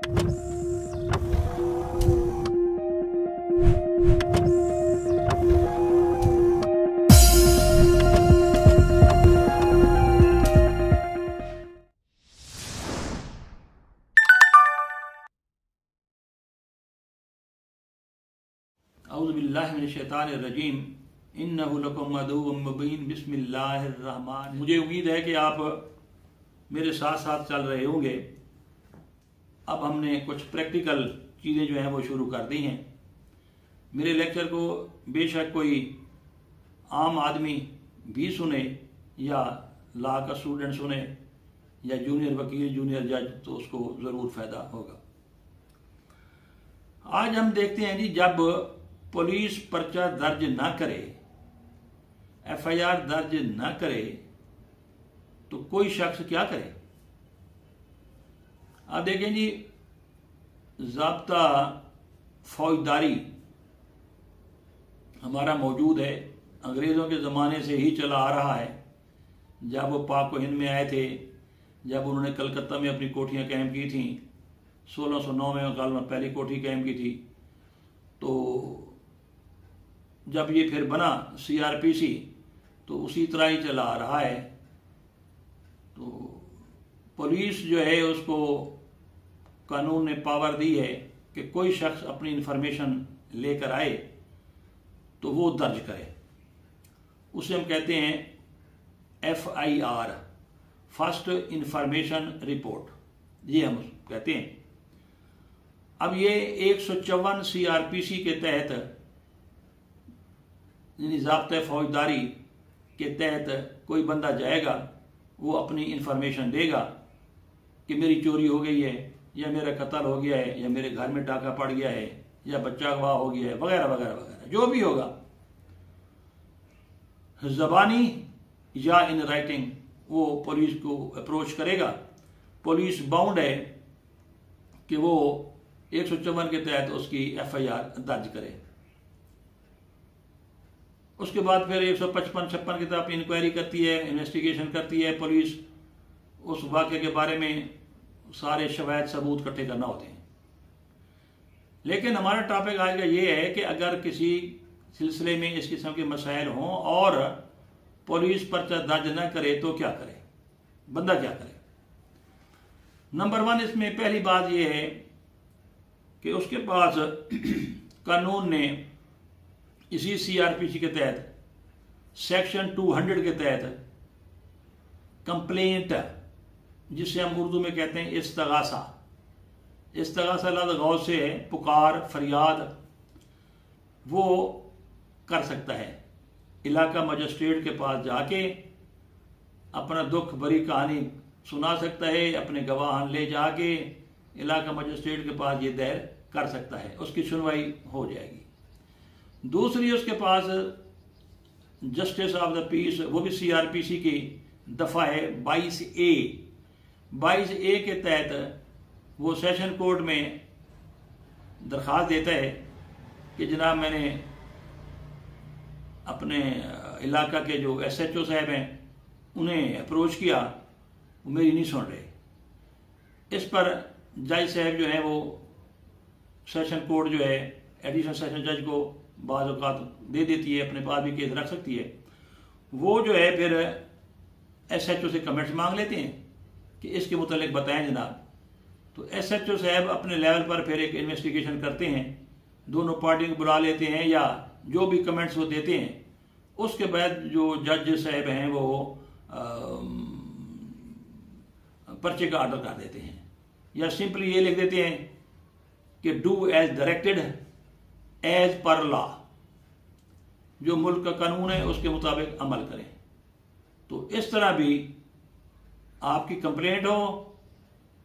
औज़ुबिल्लाहिमिनश्शैतानिर्रजीम इन्नहु लकुम अदुव्वुम मुबीन बिस्मिल्लाहिर्रहमान। मुझे उम्मीद है कि आप मेरे साथ साथ चल रहे होंगे। अब हमने कुछ प्रैक्टिकल चीज़ें जो हैं वो शुरू कर दी हैं। मेरे लेक्चर को बेशक कोई आम आदमी भी सुने या लॉ का स्टूडेंट सुने या जूनियर वकील, जूनियर जज, तो उसको ज़रूर फ़ायदा होगा। आज हम देखते हैं जी, जब पुलिस पर्चा दर्ज ना करे, FIR दर्ज ना करे, तो कोई शख्स क्या करे। आप देखें जी, ज़ाब्ता फौजदारी हमारा मौजूद है, अंग्रेज़ों के ज़माने से ही चला आ रहा है। जब वो पाक व हिंद में आए थे, जब उन्होंने कलकत्ता में अपनी कोठियाँ कायम की थीं, 1609 में गालमा पहली कोठी कायम की थी, तो जब ये फिर बना CRPC, तो उसी तरह ही चला आ रहा है। तो पुलिस जो है उसको कानून ने पावर दी है कि कोई शख्स अपनी इंफॉर्मेशन लेकर आए तो वो दर्ज करे। उसे हम कहते हैं FIR, फर्स्ट इंफॉर्मेशन रिपोर्ट, ये हम कहते हैं। अब ये 154 CRPC के तहत, यानी ज़ाब्ता फौजदारी के तहत कोई बंदा जाएगा, वो अपनी इंफॉर्मेशन देगा कि मेरी चोरी हो गई है, या मेरा कत्ल हो गया है, या मेरे घर में डाका पड़ गया है, या बच्चा अगवा हो गया है, वगैरह वगैरह वगैरह, जो भी होगा, ज़बानी या इन राइटिंग, वो पुलिस को अप्रोच करेगा। पुलिस बाउंड है कि वो 154 के तहत उसकी FIR दर्ज करे। उसके बाद फिर 155-56 की तरफ इंक्वायरी करती है, इन्वेस्टिगेशन करती है पुलिस। उस वाक़े के बारे में सारे शवाहिद सबूत इकट्ठे करना होते हैं। लेकिन हमारा टॉपिक आज का ये है कि अगर किसी सिलसिले में इस किस्म के मसाइल हों और पुलिस पर्चा दर्ज न करे तो क्या करे, बंदा क्या करे। नंबर 1 इसमें पहली बात यह है कि उसके पास कानून ने इसी CRPC के तहत सेक्शन 200 के तहत कंप्लेंट, जिसे हम उर्दू में कहते हैं इस्तगासा, इस्तगासा लफ्ज़ गौर से है, पुकार, फरियाद, वो कर सकता है। इलाका मजिस्ट्रेट के पास जाके अपना दुख भरी कहानी सुना सकता है, अपने गवाह ले जाके इलाका मजिस्ट्रेट के पास ये दायर कर सकता है, उसकी सुनवाई हो जाएगी। दूसरी, उसके पास जस्टिस ऑफ द पीस, वो भी CRPC की दफ़ा है 22A। 22A के तहत वो सेशन कोर्ट में दरख्वास्त देता है कि जनाब मैंने अपने इलाका के जो SHO साहब हैं उन्हें अप्रोच किया, वो मेरी नहीं सुन रहे। इस पर जज साहब जो है वो सेशन कोर्ट जो है एडिशनल सेशन जज को बाज़ औक़ात दे देती है, अपने पास भी केस रख सकती है। वो जो है फिर SHO से कमेंट्स मांग लेते हैं कि इसके मुतालिक बताएं जनाब। तो SHO साहब अपने लेवल पर फिर एक इन्वेस्टिगेशन करते हैं, दोनों पार्टी को बुला लेते हैं या जो भी कमेंट्स वो देते हैं। उसके बाद जो जज साहब हैं वो पर्चे का ऑर्डर कर देते हैं, या सिंपली ये लिख देते हैं कि do as directed as per law, जो मुल्क का कानून है उसके मुताबिक अमल करें। तो इस तरह भी आपकी कंप्लेंट हो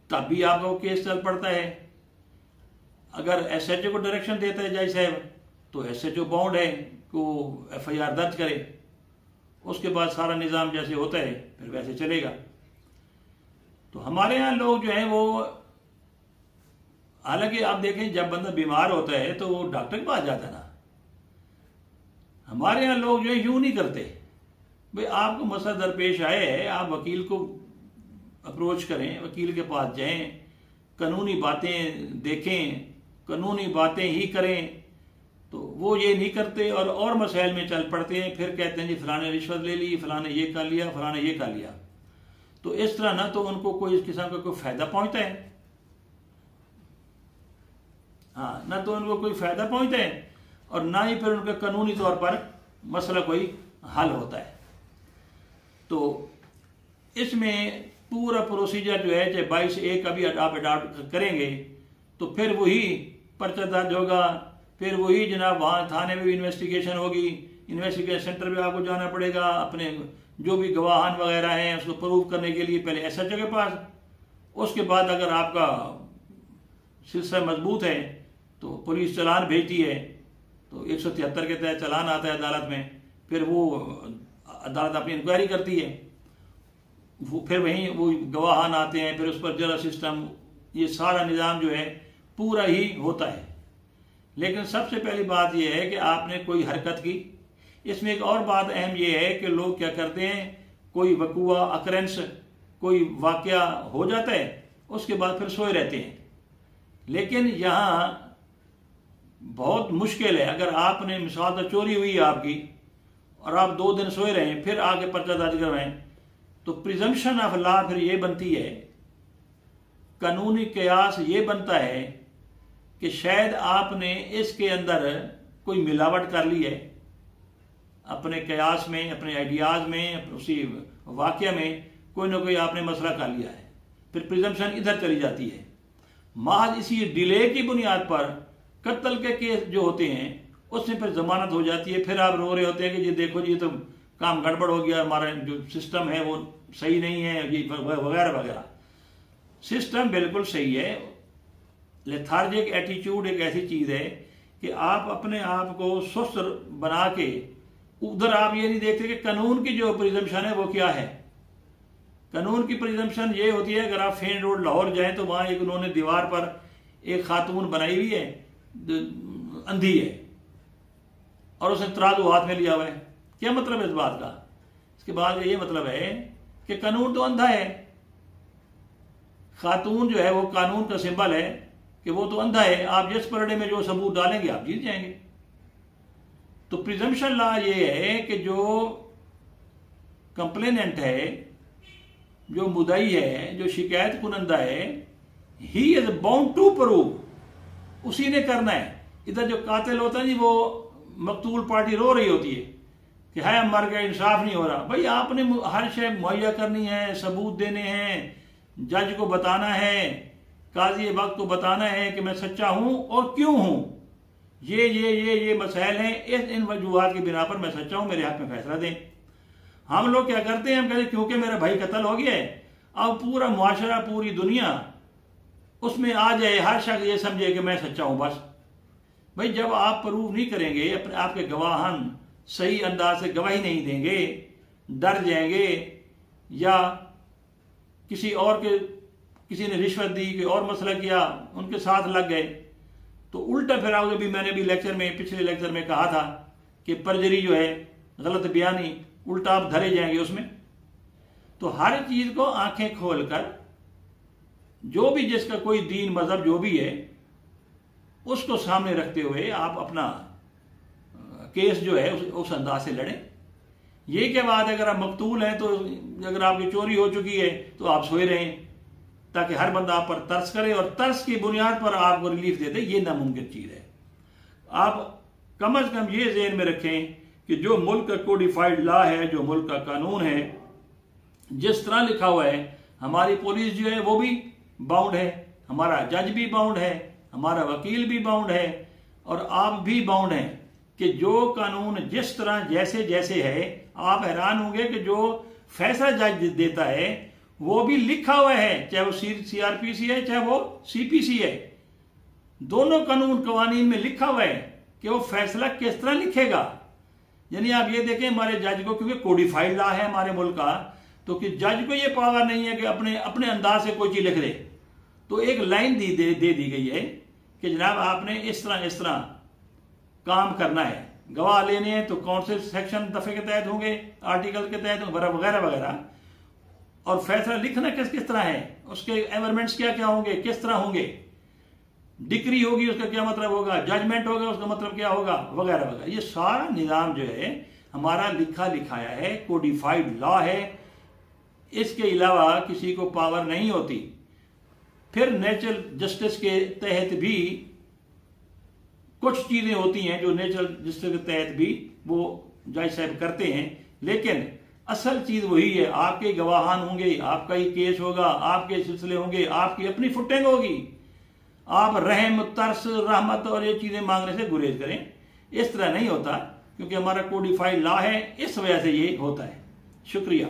तब भी आपका केस चल पड़ता है। अगर SHO को डायरेक्शन देता है जज साहब तो SHO बाउंड है कि वो FIR दर्ज करे। उसके बाद सारा निज़ाम जैसे होता है फिर वैसे चलेगा। तो हमारे यहाँ लोग जो हैं वो, हालांकि आप देखें जब बंदा बीमार होता है तो वो डॉक्टर के पास जाता है ना। हमारे यहाँ लोग जो है यूं नहीं करते, भाई आपको मसला दरपेश आए है, आप वकील को अप्रोच करें, वकील के पास जाएं, कानूनी बातें देखें, कानूनी बातें ही करें, तो वो ये नहीं करते और मसाइल में चल पड़ते हैं। फिर कहते हैं जी फलाने रिश्वत ले ली, फलाने ये कर लिया, फलाने ये कर लिया। तो इस तरह ना तो उनको कोई इस किस्म का कोई फायदा पहुंचता है, हाँ, ना तो उनको कोई फायदा पहुंचता है और ना ही फिर उनका कानूनी तौर पर मसला कोई हल होता है। तो इसमें पूरा प्रोसीजर जो है, चाहे 22A का भी आप अडॉप्ट करेंगे तो फिर वही पर्चा दर्ज होगा, फिर वही जनाब वहाँ थाने में भी इन्वेस्टिगेशन होगी, इन्वेस्टिगेशन सेंटर पे आपको जाना पड़ेगा, अपने जो भी गवाहान वगैरह हैं उसको प्रूव करने के लिए पहले SHO के पास। उसके बाद अगर आपका सिलसिला मजबूत है तो पुलिस चालान भेजती है, तो 173 के तहत चालान आता है अदालत में, फिर वो अदालत अपनी इंक्वायरी करती है, वो फिर वहीं वो गवाहान आते हैं, फिर उस पर जरा सिस्टम, ये सारा निज़ाम जो है पूरा ही होता है। लेकिन सबसे पहली बात यह है कि आपने कोई हरकत की। इसमें एक और बात अहम यह है कि लोग क्या करते हैं, कोई वकुआ अकरेंस, कोई वाकया हो जाता है, उसके बाद फिर सोए रहते हैं। लेकिन यहाँ बहुत मुश्किल है, अगर आपने मिसाल तो चोरी हुई आपकी और आप 2 दिन सोए रहे, फिर आगे पर्चा दर्ज करवाएं, तो प्रिजम्पशन ऑफ लॉ फिर ये बनती है, कानूनी कयास ये बनता है कि शायद आपने इसके अंदर कोई मिलावट कर ली है, अपने कयास में, अपने आइडियाज में, उसी वाकया में कोई ना कोई आपने मसला कर लिया है, फिर प्रिजम्पशन इधर चली जाती है। महज इसी डिले की बुनियाद पर कत्ल के केस जो होते हैं उसमें फिर जमानत हो जाती है। फिर आप रो रहे होते हैं कि जी देखो जी तो काम गड़बड़ हो गया, हमारा जो सिस्टम है वो सही नहीं है, ये वगैरह वगैरह। सिस्टम बिल्कुल सही है। लेथार्जिक एटीट्यूड एक ऐसी चीज है कि आप अपने आप को सुस्त बना के उधर आप ये नहीं देखते कि कानून की जो प्रिजम्पशन है वो क्या है। कानून की प्रिजम्पशन ये होती है, अगर आप फेन रोड लाहौर जाएं तो वहां एक उन्होंने दीवार पर एक खातून बनाई हुई है, अंधी है, और उसने तराजू हाथ में लिया हुआ है। क्या मतलब है इस बात का? इसके बाद ये मतलब है कि कानून तो अंधा है। खातून जो है वो कानून का सिंबल है कि वो तो अंधा है, आप जिस परड़े में जो सबूत डालेंगे आप जीत जाएंगे। तो प्रिजम्पशन लॉ ये है कि जो कंप्लेनेंट है, जो मुदई है, जो शिकायत कुनंदा है, he is bound to prove, उसी ने करना है। इधर जो कातिल होता है जी, वो मकतूल पार्टी रो रही होती है कि है हम मर गए, इंसाफ नहीं हो रहा। भाई आपने हर शय मुहैया करनी है, सबूत देने हैं, जज को बताना है, काजी वक्त को बताना है कि मैं सच्चा हूं और क्यों हूं, ये मसाइल हैं, इन वजूहात की बिना पर मैं सच्चा हूं, मेरे हक में फैसला दें। हम लोग क्या करते हैं, हम कहते हैं क्योंकि मेरा भाई कत्ल हो गया है, अब पूरा मुआशरा, पूरी दुनिया उसमें आ जाए, हर शख्स ये समझे कि मैं सच्चा हूं बस। भाई जब आप प्रूव नहीं करेंगे, अपने आपके गवाहन सही अंदाज से गवाही नहीं देंगे, डर जाएंगे, या किसी ने रिश्वत दी, कोई और मसला किया, उनके साथ लग गए, तो उल्टा फिर आओगे। भी मैंने भी पिछले लेक्चर में कहा था कि परजरी जो है, गलत बयानी, उल्टा आप धरे जाएंगे उसमें। तो हर चीज को आंखें खोलकर, जो भी जिसका कोई दीन मजहब जो भी है उसको सामने रखते हुए आप अपना केस जो है उस अंदाज से लड़ें। ये क्या बात है, अगर आप मकतूल हैं तो अगर आपकी चोरी हो चुकी है तो आप सोए रहें, ताकि हर बंदा आप पर तरस करे और तरस की बुनियाद पर आपको रिलीफ दे दे, ये नामुमकिन चीज है। आप कम से कम ये ज़हन में रखें कि जो मुल्क का कोडिफाइड लॉ है, जो मुल्क का कानून है, जिस तरह लिखा हुआ है, हमारी पुलिस जो है वो भी बाउंड है, हमारा जज भी बाउंड है, हमारा वकील भी बाउंड है, और आप भी बाउंड हैं कि जो कानून जिस तरह जैसे जैसे है, आप हैरान होंगे कि जो फैसला जज देता है वो भी लिखा हुआ है, चाहे वो CRPC है, चाहे वो CPC है। दोनों कानून कवानीन में लिखा हुआ है कि वो फैसला किस तरह लिखेगा। यानी आप ये देखें, हमारे जज को, क्योंकि कोडिफाइड लॉ है हमारे मुल्क का, तो कि जज को ये पावर नहीं है कि अपने अंदाज से कोई चीज लिख दे। तो एक लाइन दे दी गई है कि जनाब आपने इस तरह काम करना है, गवाह लेने हैं तो कौन से सेक्शन दफे के तहत होंगे, आर्टिकल के तहत वगैरह वगैरह। और फैसला लिखना किस किस तरह है, उसके एवरमेंट्स क्या क्या होंगे, किस तरह होंगे, डिक्री होगी उसका क्या मतलब होगा, जजमेंट होगा उसका मतलब क्या होगा, वगैरह वगैरह। ये सारा निज़ाम जो है हमारा लिखा लिखाया है, कोडिफाइड लॉ है। इसके अलावा किसी को पावर नहीं होती। फिर नेचुरल जस्टिस के तहत भी कुछ चीजें होती हैं जो नेचुरल जस्टिस के तहत भी वो जज साहब करते हैं, लेकिन असल चीज वही है। आपके गवाहान होंगे, आपका ही केस होगा, आपके सिलसिले होंगे, आपकी अपनी फुटेंग होगी। आप रहम, तरस, रहमत और ये चीजें मांगने से गुरेज करें। इस तरह नहीं होता, क्योंकि हमारा कोडिफाइड लॉ है, इस वजह से ये होता है। शुक्रिया।